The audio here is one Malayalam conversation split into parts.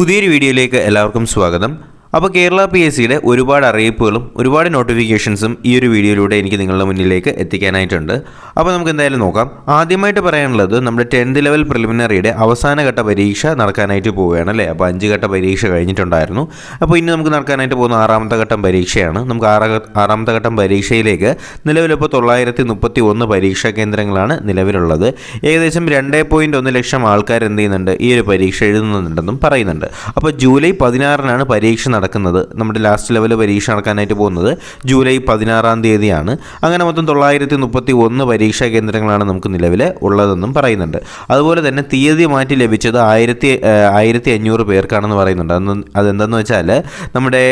പുതിയൊരു വീഡിയോയിലേക്ക് എല്ലാവർക്കും സ്വാഗതം. അപ്പോൾ കേരള PSCയുടെ ഒരുപാട് അറിയിപ്പുകളും ഒരുപാട് നോട്ടിഫിക്കേഷൻസും ഈ ഒരു വീഡിയോയിലൂടെ എനിക്ക് നിങ്ങളുടെ മുന്നിലേക്ക് എത്തിക്കാനായിട്ടുണ്ട്. അപ്പോൾ നമുക്ക് എന്തായാലും നോക്കാം. ആദ്യമായിട്ട് പറയാനുള്ളത് നമ്മുടെ 10th ലെവൽ പ്രിലിമിനറിയുടെ അവസാനഘട്ട പരീക്ഷ നടക്കാനായിട്ട് പോവുകയാണ് അല്ലേ. അപ്പോൾ 5 ഘട്ട പരീക്ഷ കഴിഞ്ഞിട്ടുണ്ടായിരുന്നു. അപ്പോൾ ഇനി നമുക്ക് നടക്കാനായിട്ട് പോകുന്ന 6ാമത്തെ ഘട്ടം പരീക്ഷയാണ്. നമുക്ക് ആറാമത്തെ ഘട്ടം പരീക്ഷയിലേക്ക് നിലവിലിപ്പോൾ 931 പരീക്ഷാ കേന്ദ്രങ്ങളാണ് നിലവിലുള്ളത്. ഏകദേശം 2.1 ലക്ഷം ആൾക്കാർ എന്ത് ചെയ്യുന്നുണ്ട്, ഈ ഒരു പരീക്ഷ എഴുതുന്നുണ്ടെന്നും പറയുന്നുണ്ട്. അപ്പോൾ ജൂലൈ 16-നാണ് പരീക്ഷ നടക്കുന്നത്. നമ്മുടെ ലാസ്റ്റ് ലെവൽ പരീക്ഷ നടക്കാനായിട്ട് പോകുന്നത് ജൂലൈ 16-ാം തീയതിയാണ്. അങ്ങനെ മൊത്തം 931 പരീക്ഷാ കേന്ദ്രങ്ങളാണ് നമുക്ക് നിലവിൽ ഉള്ളതെന്നും പറയുന്നുണ്ട്. അതുപോലെ തന്നെ തീയതി മാറ്റി ലഭിച്ചത് 1500 പേർക്കാണെന്ന് പറയുന്നുണ്ട്. അതെന്തെന്ന് വെച്ചാൽ നമ്മുടെ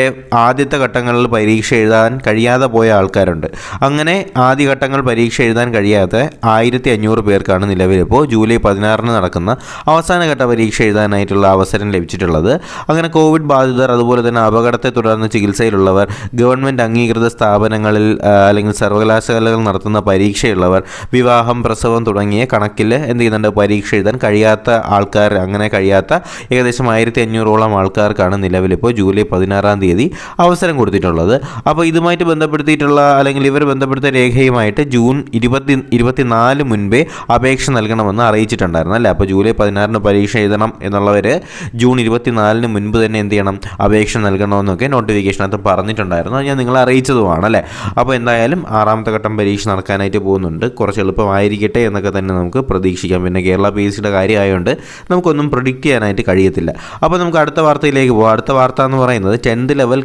ആദ്യത്തെ ഘട്ടങ്ങളിൽ പരീക്ഷ എഴുതാൻ കഴിയാതെ പോയ ആൾക്കാരുണ്ട്. അങ്ങനെ ആദ്യ ഘട്ടങ്ങൾ പരീക്ഷ എഴുതാൻ കഴിയാതെ 1500 പേർക്കാണ് നിലവിലിപ്പോൾ ജൂലൈ 16-ന് നടക്കുന്ന അവസാനഘട്ട പരീക്ഷ എഴുതാനായിട്ടുള്ള അവസരം ലഭിച്ചിട്ടുള്ളത്. അങ്ങനെ കോവിഡ് ബാധിതർ, അതുപോലെ തന്നെ അപകടത്തെ തുടർന്ന് ചികിത്സയിലുള്ളവർ, ഗവൺമെൻറ് അംഗീകൃത സ്ഥാപനങ്ങളിൽ അല്ലെങ്കിൽ സർവകലാശാലകൾ നടത്തുന്ന പരീക്ഷയുള്ളവർ, വിവാഹം, പ്രസവം തുടങ്ങിയ കണക്കിൽ എന്ത് ചെയ്യുന്നുണ്ട്, പരീക്ഷ എഴുതാൻ കഴിയാത്ത ആൾക്കാർ, അങ്ങനെ കഴിയാത്ത ഏകദേശം 1500ഓളം ആൾക്കാർക്കാണ് നിലവിലിപ്പോൾ ജൂലൈ 16-ാം തീയതി അവസരം കൊടുത്തിട്ടുള്ളത്. അപ്പോൾ ഇതുമായിട്ട് ബന്ധപ്പെടുത്തിയിട്ടുള്ള അല്ലെങ്കിൽ ഇവർ ബന്ധപ്പെടുത്തിയ രേഖയുമായിട്ട് ജൂൺ 24 മുൻപേ അപേക്ഷ നൽകണമെന്ന് അറിയിച്ചിട്ടുണ്ടായിരുന്നു അല്ലേ. അപ്പോൾ ജൂലൈ 16-ന് പരീക്ഷ എഴുതണം എന്നുള്ളവർ ജൂൺ 24-ന് മുൻപ് തന്നെ എന്ത് ചെയ്യണം, അപേക്ഷ നൽകണമെന്നൊക്കെ നോട്ടിഫിക്കേഷനകത്ത് പറഞ്ഞിട്ടുണ്ടായിരുന്നു. അത് ഞാൻ നിങ്ങളെ അറിയിച്ചതുമാണ് അല്ലേ. അപ്പോൾ എന്തായാലും 6ാമത്തെ ഘട്ടം പരീക്ഷ നടക്കാനായിട്ട് പോകുന്നുണ്ട്. കുറച്ച് എളുപ്പമായിരിക്കട്ടെ എന്നൊക്കെ തന്നെ നമുക്ക് പ്രതീക്ഷിക്കാം. പിന്നെ കേരള PSCയുടെ കാര്യമായതുകൊണ്ട് നമുക്കൊന്നും പ്രിഡിക്റ്റ് ചെയ്യാനായിട്ട് കഴിയത്തില്ല. അപ്പോൾ നമുക്ക് അടുത്ത വാർത്തയിലേക്ക് പോകാം. അടുത്ത വാർത്ത എന്ന് പറയുന്നത് 10th ലെവൽ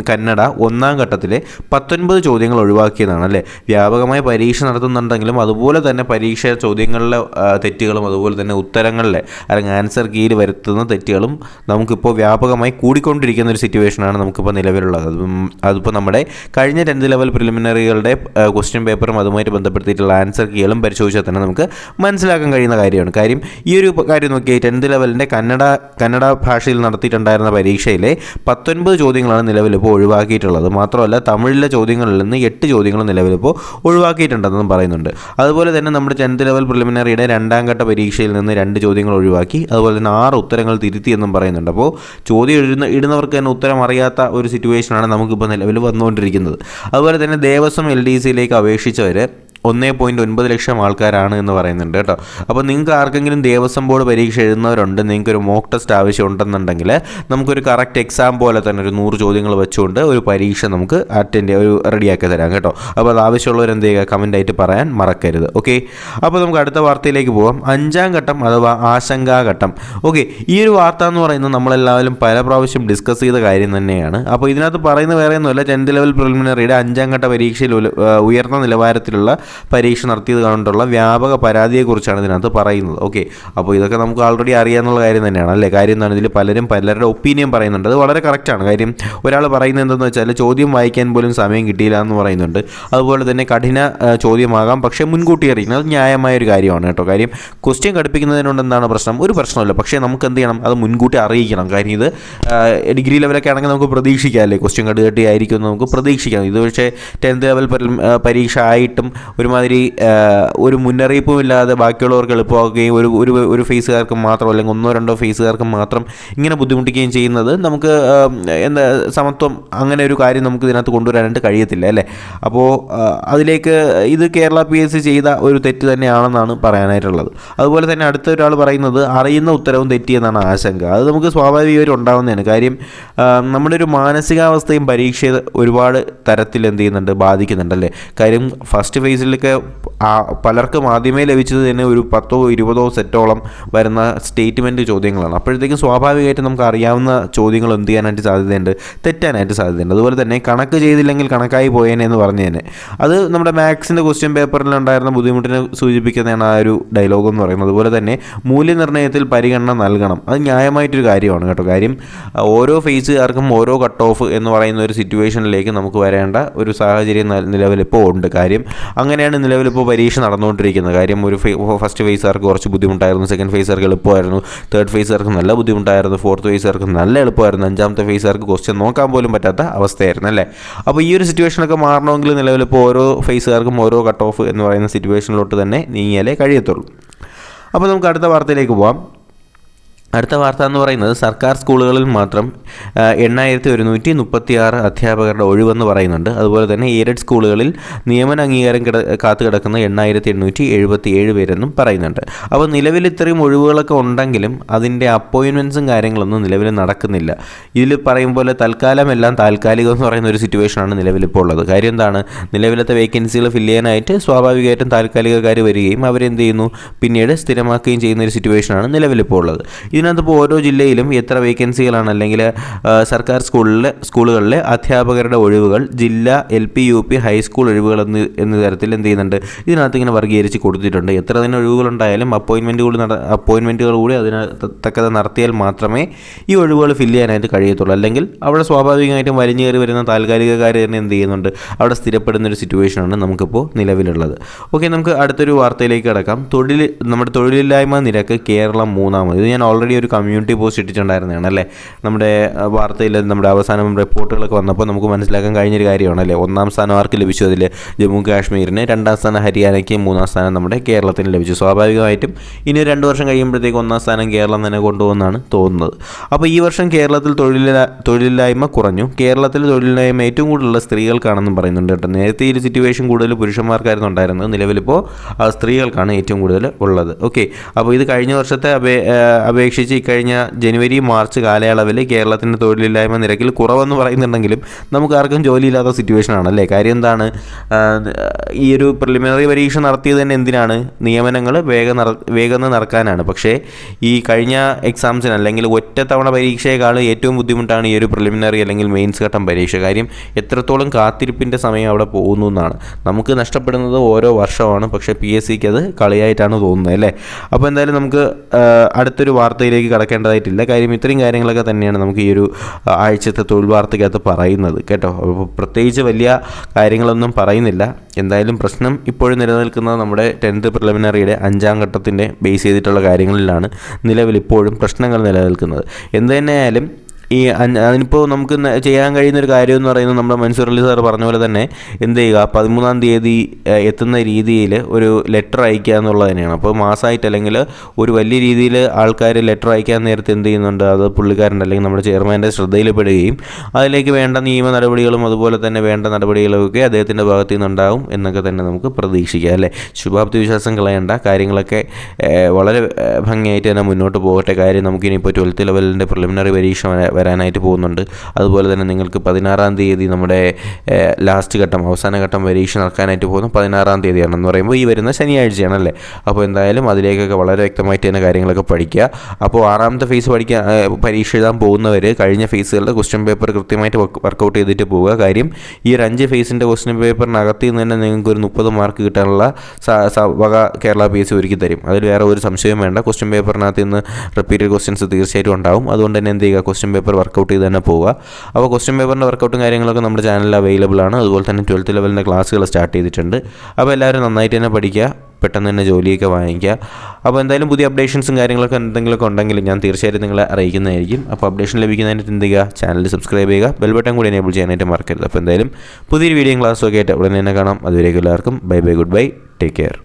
കന്നഡ 1-ാം ഘട്ടത്തിലെ 19 ചോദ്യങ്ങൾ ഒഴിവാക്കിയതാണ് അല്ലേ. വ്യാപകമായി പരീക്ഷ നടത്തുന്നുണ്ടെങ്കിലും അതുപോലെ തന്നെ പരീക്ഷ ചോദ്യങ്ങളിലെ തെറ്റുകളും അതുപോലെ തന്നെ ഉത്തരങ്ങളിലെ അല്ലെങ്കിൽ ആൻസർ കീയിൽ വരുത്തുന്ന തെറ്റുകളും നമുക്കിപ്പോൾ വ്യാപകമായി കൂടിക്കൊണ്ടിരിക്കുന്ന ഒരു സിറ്റുവേഷനാണ് നമുക്കിപ്പോൾ നിലവിലുള്ളത്. അതിപ്പോൾ നമ്മുടെ കഴിഞ്ഞ 10th ലെവൽ പ്രിലിമിനറികളുടെ ക്വസ്റ്റ്യൻ പേപ്പറും അതുമായിട്ട് ബന്ധപ്പെടുത്തിയിട്ടുള്ള ആൻസർ കീകളും പരിശോധിച്ചാൽ തന്നെ നമുക്ക് മനസ്സിലാക്കാൻ കഴിയുന്ന കാര്യമാണ്. കാര്യം ഈ ഒരു കാര്യം നോക്കിയാൽ 10th ലെവലിൻ്റെ കന്നഡ ഭാഷയിൽ നടത്തിയിട്ടുണ്ടായിരുന്ന പരീക്ഷയിലെ 19 ചോദ്യങ്ങളാണ് നിലവിലിപ്പോൾ ഒഴിവാക്കിയിട്ടുള്ളത്. മാത്രമല്ല തമിഴിലെ ചോദ്യങ്ങളിൽ നിന്ന് 8 ചോദ്യങ്ങൾ നിലവിലിപ്പോൾ ഒഴിവാക്കിയിട്ടുണ്ടെന്നും പറയുന്നുണ്ട്. അതുപോലെ തന്നെ നമ്മുടെ 10th ലെവൽ പ്രിലിമിനറിയുടെ 2ാം ഘട്ട പരീക്ഷയിൽ നിന്ന് 2 ചോദ്യങ്ങൾ ഒഴിവാക്കി. അതുപോലെ തന്നെ 6 ഉത്തരങ്ങൾ തിരുത്തിയെന്നും പറയുന്നുണ്ട്. അപ്പോൾ ചോദ്യം ഇടുന്നവർക്ക് തന്നെ ഉത്തരം അറിയാത്ത ഒരു സിറ്റുവേഷനാണ് നമുക്കിപ്പോൾ നിലവിൽ വന്നുകൊണ്ടിരിക്കുന്നത്. അതുപോലെ തന്നെ ദേവസ്വം LDCയിലേക്ക് അപേക്ഷിച്ചവർ 1.9 ലക്ഷം ആൾക്കാരാണ് എന്ന് പറയുന്നുണ്ട് കേട്ടോ. അപ്പോൾ നിങ്ങൾക്ക് ആർക്കെങ്കിലും ദേവസ്വം ബോർഡ് പരീക്ഷ എഴുതുന്നവരുണ്ട്, നിങ്ങൾക്കൊരു മോക്ക് ടെസ്റ്റ് ആവശ്യമുണ്ടെന്നുണ്ടെങ്കിൽ നമുക്കൊരു കറക്റ്റ് എക്സാം പോലെ തന്നെ ഒരു 100 ചോദ്യങ്ങൾ വെച്ചുകൊണ്ട് ഒരു പരീക്ഷ നമുക്ക് റെഡിയാക്കി തരാം കേട്ടോ. അപ്പോൾ അത് ആവശ്യമുള്ളവർ എന്ത് ചെയ്യുക, കമൻ്റായിട്ട് പറയാൻ മറക്കരുത്. ഓക്കെ, അപ്പോൾ നമുക്ക് അടുത്ത വാർത്തയിലേക്ക് പോകാം. 5ാം ഘട്ടം അഥവാ ആശങ്കാഘട്ടം. ഓക്കെ, ഈ ഒരു വാർത്ത എന്ന് പറയുന്നത് നമ്മളെല്ലാവരും പല പ്രാവശ്യം ഡിസ്കസ് ചെയ്ത കാര്യം തന്നെയാണ്. അപ്പോൾ ഇതിനകത്ത് പറയുന്നത് വേറെ ഒന്നുമല്ല, 10th ലെവൽ പ്രിലിമിനറിയുടെ 5ാം ഘട്ട പരീക്ഷയിൽ ഉയർന്ന നിലവാരത്തിലുള്ള പരീക്ഷ നടത്തിയത് കൊണ്ടുള്ള വ്യാപക പരാതിയെക്കുറിച്ചാണ് ഇതിനകത്ത് പറയുന്നത്. ഓക്കെ, അപ്പോൾ ഇതൊക്കെ നമുക്ക് ആൾറെഡി അറിയാവുന്ന കാര്യം തന്നെയാണ് അല്ലേ. കാര്യം എന്താണ്, ഇതിൽ പലരുടെ ഒപ്പീനിയൻ പറയുന്നുണ്ട്. അത് വളരെ കറക്റ്റാണ്. കാര്യം ഒരാൾ പറയുന്നത് എന്തെന്ന് വെച്ചാൽ ചോദ്യം വായിക്കാൻ പോലും സമയം കിട്ടിയില്ല എന്ന് പറയുന്നുണ്ട്. അതുപോലെ തന്നെ കഠിന ചോദ്യമാകാം, പക്ഷേ മുൻകൂട്ടി അറിയിക്കുന്നത് ന്യായമായൊരു കാര്യമാണ് കേട്ടോ. കാര്യം ക്വസ്റ്റ്യൻ ഘടിപ്പിക്കുന്നതിനോട് എന്താണ് പ്രശ്നം, ഒരു പ്രശ്നമില്ല. പക്ഷേ നമുക്ക് എന്ത് ചെയ്യണം, അത് മുൻകൂട്ടി അറിയിക്കണം. കാര്യം ഇത് ഡിഗ്രി ലെവലൊക്കെ ആണെങ്കിൽ നമുക്ക് പ്രതീക്ഷിക്കാം അല്ലേ, ക്വസ്റ്റ്യൻ കടുകട്ടി ആയിരിക്കും എന്ന് നമുക്ക് പ്രതീക്ഷിക്കാം. ഇത് പക്ഷേ 10th ലെവൽ പരീക്ഷ ആയിട്ടും ഒരുമാതിരി ഒരു മുന്നറിയിപ്പും ഇല്ലാതെ ബാക്കിയുള്ളവർക്ക് എളുപ്പമാക്കുകയും ഒരു ഫേസുകാർക്ക് മാത്രം അല്ലെങ്കിൽ 1-2 ഫേസുകാർക്ക് മാത്രം ഇങ്ങനെ ബുദ്ധിമുട്ടിക്കുകയും ചെയ്യുന്നത് നമുക്ക് എന്താ സമത്വം അങ്ങനെ ഒരു കാര്യം നമുക്ക് ഇതിനകത്ത് കൊണ്ടുവരാനായിട്ട് കഴിയത്തില്ല അല്ലേ. അപ്പോൾ അതിലേക്ക് ഇത് കേരള PSC ചെയ്ത ഒരു തെറ്റ് തന്നെയാണെന്നാണ് പറയാനായിട്ടുള്ളത്. അതുപോലെ തന്നെ അടുത്ത ഒരാൾ പറയുന്നത് അറിയുന്ന ഉത്തരവും തെറ്റിയെന്നാണ് ആശങ്ക. അത് നമുക്ക് സ്വാഭാവികമായിട്ട് ഉണ്ടാകുന്നതാണ്. കാര്യം നമ്മുടെ ഒരു മാനസികാവസ്ഥയും പരീക്ഷ ഒരുപാട് തരത്തിൽ എന്ത് ചെയ്യുന്നുണ്ട്, ബാധിക്കുന്നുണ്ടല്ലേ. കാര്യം ഫസ്റ്റ് ഫേസിലൊക്കെ പലർക്കും ആദ്യമേ ലഭിച്ചത് തന്നെ ഒരു 10-20 സെറ്റോളം വരുന്ന സ്റ്റേറ്റ്മെൻറ്റ് ചോദ്യങ്ങളാണ്. അപ്പോഴത്തേക്കും സ്വാഭാവികമായിട്ട് നമുക്ക് അറിയാവുന്ന ചോദ്യങ്ങൾ എന്ത് ചെയ്യാനായിട്ട് സാധ്യതയുണ്ട്, തെറ്റാനായിട്ട് സാധ്യതയുണ്ട്. അതുപോലെ തന്നെ കണക്ക് ചെയ്തില്ലെങ്കിൽ കണക്കായി പോയേനെ എന്ന് പറഞ്ഞു തന്നെ അത് നമ്മുടെ മാത്സിൻ്റെ ക്വസ്റ്റ്യൻ പേപ്പറിലുണ്ടായിരുന്ന ബുദ്ധിമുട്ടിനെ സൂചിപ്പിക്കുന്നതാണ് ആ ഒരു ഡയലോഗ് എന്ന് പറയുന്നത്. അതുപോലെ തന്നെ മൂല്യനിർണ്ണയത്തിൽ പരിഗണന നൽകണം, അത് ന്യായമായിട്ടൊരു കാര്യമാണ് കേട്ടോ. കാര്യം ഓരോ ഫേസുകാർക്കും ഓരോ കട്ട് ഓഫ് എന്ന് പറയുന്ന ഒരു സിറ്റുവേഷനിലേക്ക് നമുക്ക് വരേണ്ട ഒരു സാഹചര്യം നിലവിലിപ്പോൾ ഉണ്ട്. കാര്യം അങ്ങനെയാണ് നിലവിലിപ്പോൾ പരീക്ഷ നടന്നുകൊണ്ടിരിക്കുന്നത്. കാര്യം ഒരു ഫസ്റ്റ് ഫേസുകാർക്ക് കുറച്ച് ബുദ്ധിമുട്ടായിരുന്നു, സെക്കൻഡ് ഫേസുകാർക്ക് എളുപ്പമായിരുന്നു, തേർഡ് ഫേസുകാർക്ക് നല്ല ബുദ്ധിമുട്ടായിരുന്നു, ഫോർത്ത് ഫേസുകാർക്ക് നല്ല എളുപ്പമായിരുന്നു, 5ാമത്തെ ഫേസുകാർക്ക് ക്വസ്റ്റ്യൻ നോക്കാൻ പോലും പറ്റാത്ത അവസ്ഥയായിരുന്നു അല്ലേ. അപ്പോൾ ഈ ഒരു സിറ്റുവേഷനൊക്കെ മാറണമെങ്കിൽ നിലവിലിപ്പോൾ ഓരോ ഫേസുകാർക്കും ഓരോ കട്ട് ഓഫ് എന്ന് പറയുന്ന സിറ്റുവേഷനിലോട്ട് തന്നെ നീങ്ങിയാലേ കഴിയത്തുള്ളൂ. അപ്പോൾ നമുക്ക് അടുത്ത വാർത്തയിലേക്ക് പോകാം. അടുത്ത വാർത്ത എന്ന് പറയുന്നത് സർക്കാർ സ്കൂളുകളിൽ മാത്രം 8136 അധ്യാപകരുടെ ഒഴിവെന്ന് പറയുന്നുണ്ട്. അതുപോലെ തന്നെ എയ്ഡഡ് സ്കൂളുകളിൽ നിയമന അംഗീകാരം കാത്തു കിടക്കുന്ന 8877 പേരെന്നും പറയുന്നുണ്ട്. അപ്പോൾ നിലവിൽ ഇത്രയും ഒഴിവുകളൊക്കെ ഉണ്ടെങ്കിലും അതിൻ്റെ അപ്പോയിൻമെൻറ്റ്സും കാര്യങ്ങളൊന്നും നിലവിൽ നടക്കുന്നില്ല. ഇതിൽ പറയും പോലെ തൽക്കാലം എല്ലാം താൽക്കാലികം എന്ന് പറയുന്ന ഒരു സിറ്റുവേഷനാണ് നിലവിലിപ്പോൾ ഉള്ളത്. കാര്യം എന്താണ്, നിലവിലത്തെ വേക്കൻസികൾ ഫില്ല് ചെയ്യാനായിട്ട് സ്വാഭാവികമായിട്ടും താൽക്കാലികക്കാർ വരികയും അവരെന്ത് ചെയ്യുന്നു, പിന്നീട് സ്ഥിരമാക്കുകയും ചെയ്യുന്ന ഒരു സിറ്റുവേഷനാണ് നിലവിലിപ്പോൾ ഉള്ളത്. ഇതിനകത്തിപ്പോൾ ഓരോ ജില്ലയിലും എത്ര വേക്കൻസികളാണ് അല്ലെങ്കിൽ സർക്കാർ സ്കൂളുകളിലെ അധ്യാപകരുടെ ഒഴിവുകൾ, ജില്ല, LP UP ഹൈസ്കൂൾ ഒഴിവുകൾ എന്ന തരത്തിൽ എന്ത് ചെയ്യുന്നുണ്ട്, ഇതിനകത്ത് ഇങ്ങനെ വർഗീകരിച്ച് കൊടുത്തിട്ടുണ്ട്. എത്ര തന്നെ ഒഴിവുകളുണ്ടായാലും അപ്പോയിൻമെൻറ്റുകൾ കൂടി അതിനകത്തക്കത് നടത്തിയാൽ മാത്രമേ ഈ ഒഴിവുകൾ ഫില്ല് ചെയ്യാനായിട്ട് കഴിയത്തുള്ളൂ. അല്ലെങ്കിൽ അവിടെ സ്വാഭാവികമായിട്ടും വലിഞ്ഞു കയറി വരുന്ന താൽക്കാലികക്കാർ തന്നെ എന്ത് ചെയ്യുന്നുണ്ട്, അവിടെ സ്ഥിരപ്പെടുന്നൊരു സിറ്റുവേഷനാണ് നമുക്കിപ്പോൾ നിലവിലുള്ളത്. ഓക്കെ, നമുക്ക് അടുത്തൊരു വാർത്തയിലേക്ക് കിടക്കാം. നമ്മുടെ തൊഴിലില്ലായ്മ നിരക്ക് കേരളം 3-ാമത്. ഇത് ഞാൻ ഓൾറെഡി ഒരു കമ്മ്യൂണിറ്റി പോസ്റ്റ് ഇട്ടിട്ടുണ്ടായിരുന്നതാണ് അല്ലേ. നമ്മുടെ വാർത്തയിൽ നമ്മുടെ അവസാനം റിപ്പോർട്ടുകളൊക്കെ വന്നപ്പോൾ നമുക്ക് മനസ്സിലാക്കാൻ കഴിഞ്ഞൊരു കാര്യമാണ് അല്ലേ. 1-ാം സ്ഥാനം ആർക്ക് ലഭിച്ചു? അതിൽ ജമ്മു കാശ്മീരിന്, 2-ാം സ്ഥാനം ഹരിയാനയ്ക്ക്, 3-ാം സ്ഥാനം നമ്മുടെ കേരളത്തിന് ലഭിച്ചു. സ്വാഭാവികമായിട്ടും ഇനി 2 വർഷം കഴിയുമ്പോഴത്തേക്ക് 1-ാം സ്ഥാനം കേരളം തന്നെ കൊണ്ടുപോകുന്നതാണ് തോന്നുന്നത്. അപ്പോൾ ഈ വർഷം കേരളത്തിൽ തൊഴിലില്ലായ്മ കുറഞ്ഞു. കേരളത്തിൽ തൊഴിലില്ലായ്മ ഏറ്റവും കൂടുതലുള്ള സ്ത്രീകൾക്കാണെന്നും പറയുന്നുണ്ട് കേട്ടോ. നേരത്തെ ഈ ഒരു സിറ്റുവേഷൻ കൂടുതൽ പുരുഷന്മാർക്കായിരുന്നു ഉണ്ടായിരുന്നത്. നിലവിലിപ്പോൾ സ്ത്രീകൾക്കാണ് ഏറ്റവും കൂടുതൽ ഉള്ളത്. ഓക്കെ, അപ്പോൾ ഇത് കഴിഞ്ഞ വർഷത്തെ അപേക്ഷിച്ച് കഴിഞ്ഞ ജനുവരി മാർച്ച് കാലയളവിൽ കേരളത്തിൻ്റെ തൊഴിലില്ലായ്മ നിരക്കിൽ കുറവെന്ന് പറയുന്നുണ്ടെങ്കിലും നമുക്ക് ആർക്കും ജോലിയില്ലാത്ത സിറ്റുവേഷൻ ആണല്ലേ. കാര്യം എന്താണ്, ഈ ഒരു പ്രിലിമിനറി പരീക്ഷ നടത്തിയത് തന്നെ എന്തിനാണ്, നിയമനങ്ങൾ വേഗം നടക്കാനാണ്. പക്ഷേ ഈ കഴിഞ്ഞ എക്സാംസിന് അല്ലെങ്കിൽ ഒറ്റത്തവണ പരീക്ഷയെക്കാൾ ഏറ്റവും ബുദ്ധിമുട്ടാണ് ഈ ഒരു പ്രിലിമിനറി അല്ലെങ്കിൽ മെയിൻസ് ഘട്ടം പരീക്ഷ. കാര്യം എത്രത്തോളം കാത്തിരിപ്പിൻ്റെ സമയം അവിടെ പോകുന്നു എന്നാണ്. നമുക്ക് നഷ്ടപ്പെടുന്നത് ഓരോ വർഷമാണ്, പക്ഷേ PSCക്ക് അത് കളിയായിട്ടാണ് തോന്നുന്നത് അല്ലേ. അപ്പോൾ എന്തായാലും നമുക്ക് അടുത്തൊരു വാർത്തയിലേക്ക് കടക്കേണ്ടതായിട്ടില്ല. കാര്യം ഇത്രയും കാര്യങ്ങളൊക്കെ തന്നെയാണ് നമുക്ക് ഈ ഒരു ആഴ്ചത്തെ തൊഴിൽ വാർത്തയ്ക്കകത്ത് പറയുന്നത് കേട്ടോ. അപ്പോൾ പ്രത്യേകിച്ച് വലിയ കാര്യങ്ങളൊന്നും പറയുന്നില്ല. എന്തായാലും പ്രശ്നം ഇപ്പോഴും നിലനിൽക്കുന്നത് നമ്മുടെ 10th പ്രിലിമിനറിയുടെ 5-ാം ഘട്ടത്തിൻ്റെ ബേസ് ചെയ്തിട്ടുള്ള കാര്യങ്ങളിലാണ് നിലവിൽ ഇപ്പോഴും പ്രശ്നങ്ങൾ നിലനിൽക്കുന്നത്. എന്ത് തന്നെയായാലും അതിനിപ്പോൾ നമുക്ക് ചെയ്യാൻ കഴിയുന്നൊരു കാര്യം എന്ന് പറയുന്നത് നമ്മുടെ മൻസൂർ അലി സാർ പറഞ്ഞ പോലെ തന്നെ എന്ത് ചെയ്യുക, 13-ാം തീയതി എത്തുന്ന രീതിയിൽ ഒരു ലെറ്റർ അയക്കുക എന്നുള്ളത് തന്നെയാണ്. അപ്പോൾ മാസമായിട്ട് അല്ലെങ്കിൽ ഒരു വലിയ രീതിയിൽ ആൾക്കാർ ലെറ്റർ അയക്കാൻ നേരത്തെ എന്ത് ചെയ്യുന്നുണ്ട്, അത് പുള്ളിക്കാരൻ്റെ അല്ലെങ്കിൽ നമ്മുടെ ചെയർമാൻ്റെ ശ്രദ്ധയിൽപ്പെടുകയും അതിലേക്ക് വേണ്ട നിയമ നടപടികളും അതുപോലെ തന്നെ വേണ്ട നടപടികളൊക്കെ അദ്ദേഹത്തിൻ്റെ ഭാഗത്തു നിന്നുണ്ടാവും എന്നൊക്കെ തന്നെ നമുക്ക് പ്രതീക്ഷിക്കാം അല്ലേ. ശുഭാപ്തി വിശ്വാസം കളയേണ്ട, കാര്യങ്ങളൊക്കെ വളരെ ഭംഗിയായിട്ട് തന്നെ മുന്നോട്ട് പോകട്ടെ. കാര്യം നമുക്കിനിപ്പോൾ 12th ലെവലിൻ്റെ പ്രിലിമിനറി പരീക്ഷ വരാനായിട്ട് പോകുന്നുണ്ട്. അതുപോലെ തന്നെ നിങ്ങൾക്ക് 16-ാം തീയതി നമ്മുടെ ലാസ്റ്റ് ഘട്ടം അവസാന ഘട്ടം പരീക്ഷ നടക്കാനായിട്ട് പോകുന്നു. 16-ാം തീയതിയാണ് എന്ന് പറയുമ്പോൾ ഈ വരുന്ന ശനിയാഴ്ചയാണല്ലേ. അപ്പോൾ എന്തായാലും അതിലേക്കൊക്കെ വളരെ വ്യക്തമായിട്ട് തന്നെ കാര്യങ്ങളൊക്കെ പഠിക്കുക. അപ്പോൾ 6-ാമത്തെ ഫേസ് പരീക്ഷ എഴുതാൻ പോകുന്നവർ കഴിഞ്ഞ ഫേസുകളുടെ ക്വസ്റ്റ്യൻ പേപ്പർ കൃത്യമായിട്ട് വർക്കൗട്ട് ചെയ്തിട്ട് പോവുക. കാര്യം ഈ ഒരു 5 ഫേസിൻ്റെ ക്വസ്റ്റ്യൻ പേപ്പറിനകത്ത് നിന്ന് തന്നെ നിങ്ങൾക്ക് ഒരു 30 മാർക്ക് കിട്ടാനുള്ള വക കേരള PSC ഒരുക്കി തരും. അതിൽ വേറെ ഒരു സംശയവും വേണ്ട. ക്വസ്റ്റ്യൻ പേപ്പറിനകത്ത് നിന്ന് റിപ്പീറ്റഡ് ക്വസ്റ്റ്യൻസ് തീർച്ചയായിട്ടും ഉണ്ടാവും. അതുകൊണ്ട് തന്നെ എന്ത് ചെയ്യുക, ക്വസ്റ്റ്യൻ പേപ്പർ വർക്കൗട്ട് ചെയ്ത് തന്നെ പോവുക. അപ്പോൾ ക്വസ്റ്റ്യൻ പേപ്പറിൻ്റെ വർക്കൗട്ടും കാര്യങ്ങളൊക്കെ നമ്മുടെ ചാനലിൽ അവൈലബിൾ ആണ്. അതുപോലെ തന്നെ 12th ലെവലിൻ്റെ ക്ലാസ്സുകൾ സ്റ്റാർട്ട് ചെയ്തിട്ടുണ്ട്. അപ്പോൾ എല്ലാവരും നന്നായിട്ട് തന്നെ പഠിക്കുക, പെട്ടെന്ന് തന്നെ ജോലിയൊക്കെ വാങ്ങിക്കുക. അപ്പോൾ എന്തായാലും പുതിയ അപ്ഡേഷൻസും കാര്യങ്ങളൊക്കെ എന്തെങ്കിലുമൊക്കെ ഉണ്ടെങ്കിൽ ഞാൻ തീർച്ചയായിട്ടും നിങ്ങളെ അറിയിക്കുന്നതായിരിക്കും. അപ്പോൾ അപ്ഡേഷൻ ലഭിക്കുന്നതിനായിട്ട് എന്ത് ചെയ്യുക, ചാനൽ സബ്സ്ക്രൈബ് ചെയ്യുക, ബെൽ ബട്ടൺ കൂടി എനേബിൾ ചെയ്യാനായിട്ട് മറക്കരുത്. അപ്പോൾ എന്തായാലും പുതിയൊരു വീഡിയോയും ക്ലാസ്സും ഒക്കെ ആയിട്ട് ഉടനെ തന്നെ കാണാം. അതുവരേക്കും എല്ലാവർക്കും bye bye, good bye, take care.